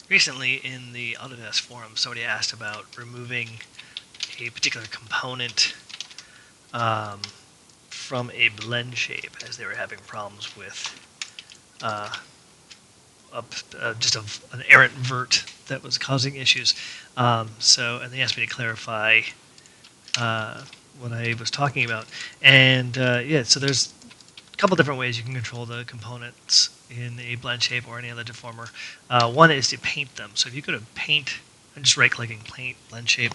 Recently in the Autodesk forum, somebody asked about removing a particular component um, from a blend shape as they were having problems with uh, just an errant vert that was causing issues. And they asked me to clarify uh, what I was talking about. And yeah, so there's a couple different ways you can control the components in a blend shape or any other deformer. One is to paint them. So if you go to paint, I'm just right-clicking paint blend shape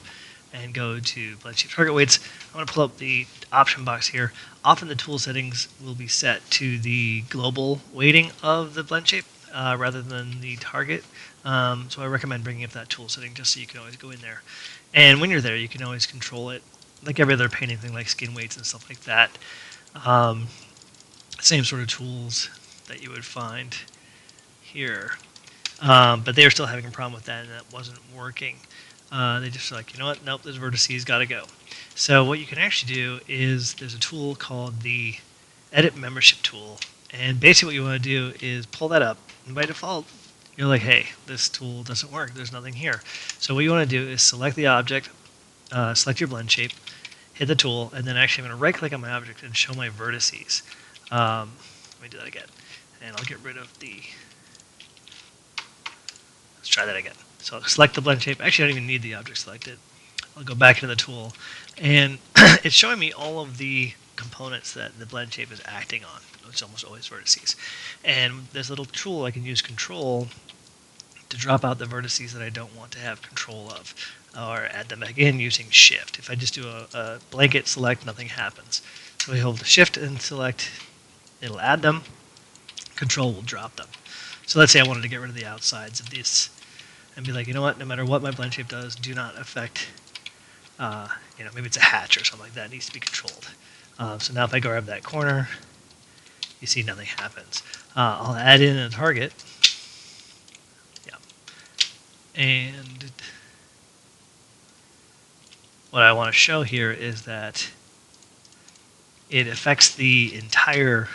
and go to blend shape target weights. I'm going to pull up the option box here. Often the tool settings will be set to the global weighting of the blend shape rather than the target. So I recommend bringing up that tool setting just so you can always go in there. And when you're there, you can always control it like every other painting thing, like skin weights and stuff like that. Um, Same sort of tools that you would find here. But they were still having a problem with that, and that wasn't working. They just were like, you know what? Nope, those vertices got to go. So what you can actually do is there's a tool called the Edit Membership tool, and basically what you want to do is pull that up, and by default, you're like, hey, this tool doesn't work. There's nothing here. So what you want to do is select the object, select your blend shape, hit the tool, and then actually I'm going to right-click on my object and show my vertices. Let me do that again, and I'll get rid of the. Let's try that again. So I'll select the blend shape. Actually, I don't even need the object selected. I'll go back into the tool, and it's showing me all of the components that the blend shape is acting on. It's almost always vertices. And this little tool, I can use Control to drop out the vertices that I don't want to have control of, or add them back in using Shift. If I just do a blanket select, nothing happens. So I hold the Shift and select, it'll add them. Control will drop them. So let's say I wanted to get rid of the outsides of this and be like, you know what, no matter what my blend shape does, do not affect, maybe it's a hatch or something like that. It needs to be controlled. So now if I grab that corner, you see nothing happens. I'll add in a target. Yeah. And what I want to show here is that it affects the entire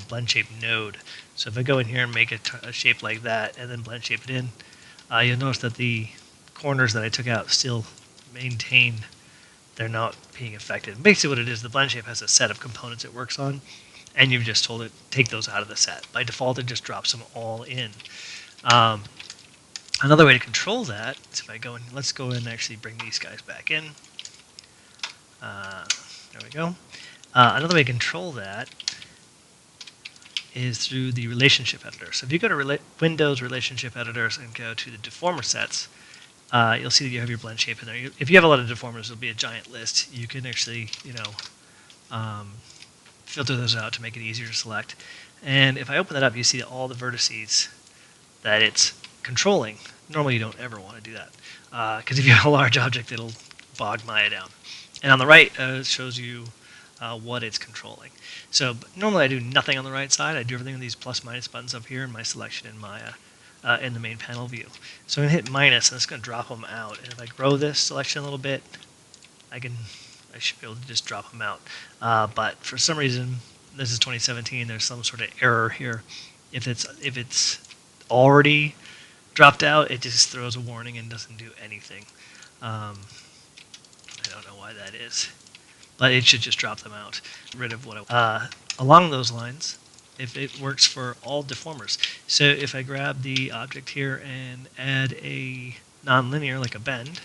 blend shape node. So if I go in here and make a shape like that and then blend shape it in, you'll notice that the corners that I took out still maintain. They're not being affected. Basically what it is, the blend shape has a set of components it works on, and you've just told it, take those out of the set. By default, it just drops them all in. Another way to control that is if I go in, let's go in and actually bring these guys back in. There we go. Another way to control that is through the relationship editor. So if you go to Windows Relationship Editors and go to the deformer sets, you'll see that you have your blend shape in there. If you have a lot of deformers, it'll be a giant list. You can actually, filter those out to make it easier to select. And if I open that up, you see all the vertices that it's controlling. Normally, you don't ever want to do that because if you have a large object, it'll bog Maya down. And on the right, it shows you what it's controlling. So normally I do nothing on the right side. I do everything with these plus minus buttons up here in my selection in Maya in the main panel view. So I'm going to hit minus, and it's going to drop them out. And if I grow this selection a little bit, I should be able to just drop them out. But for some reason, this is 2017. There's some sort of error here. If it's already dropped out, it just throws a warning and doesn't do anything. I don't know why that is, but it should just drop them out. Get rid of what along those lines, if it works for all deformers. So if I grab the object here and add a nonlinear, like a bend,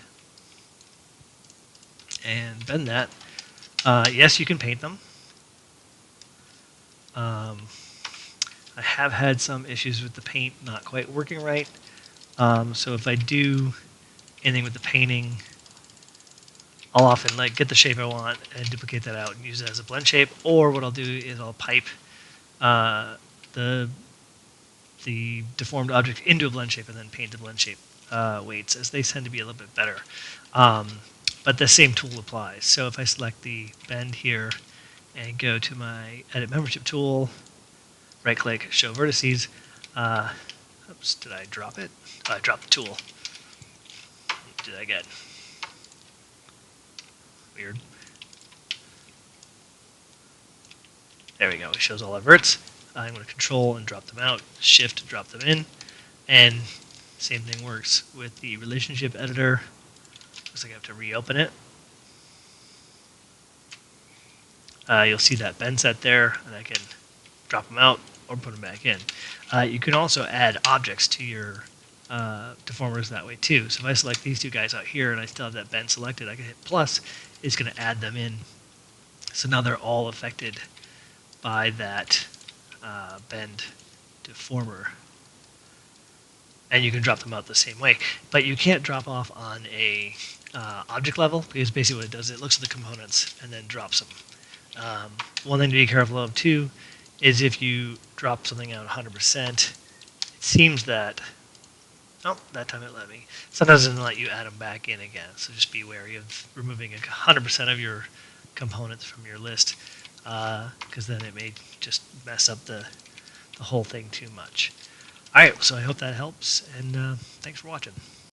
and bend that, yes, you can paint them. I have had some issues with the paint not quite working right. So if I do anything with the painting, I'll often get the shape I want and duplicate that out and use it as a blend shape. Or what I'll do is I'll pipe the deformed object into a blend shape and then paint the blend shape weights, as they tend to be a little bit better. But the same tool applies. So if I select the bend here and go to my Edit Membership tool, right-click, Show Vertices. Oops, did I drop it? Oh, I dropped the tool. Do that again. Weird. There we go. It shows all our verts. I'm going to Control and drop them out, Shift to drop them in, and Same thing works with the relationship editor. Looks like I have to reopen it. You'll see that Ben set there, and I can drop them out or put them back in. You can also add objects to your deformers that way too. So if I select these two guys out here and I still have that Ben selected, I can hit plus. It's going to add them in. So now they're all affected by that bend deformer. And you can drop them out the same way. But you can't drop off on a object level, because basically what it does, it looks at the components and then drops them. One thing to be careful of too is if you drop something out 100%, it seems that, oh, that time it let me. Sometimes it doesn't let you add them back in again, so just be wary of removing 100% of your components from your list, because then it may just mess up the whole thing too much. All right, so I hope that helps, and thanks for watching.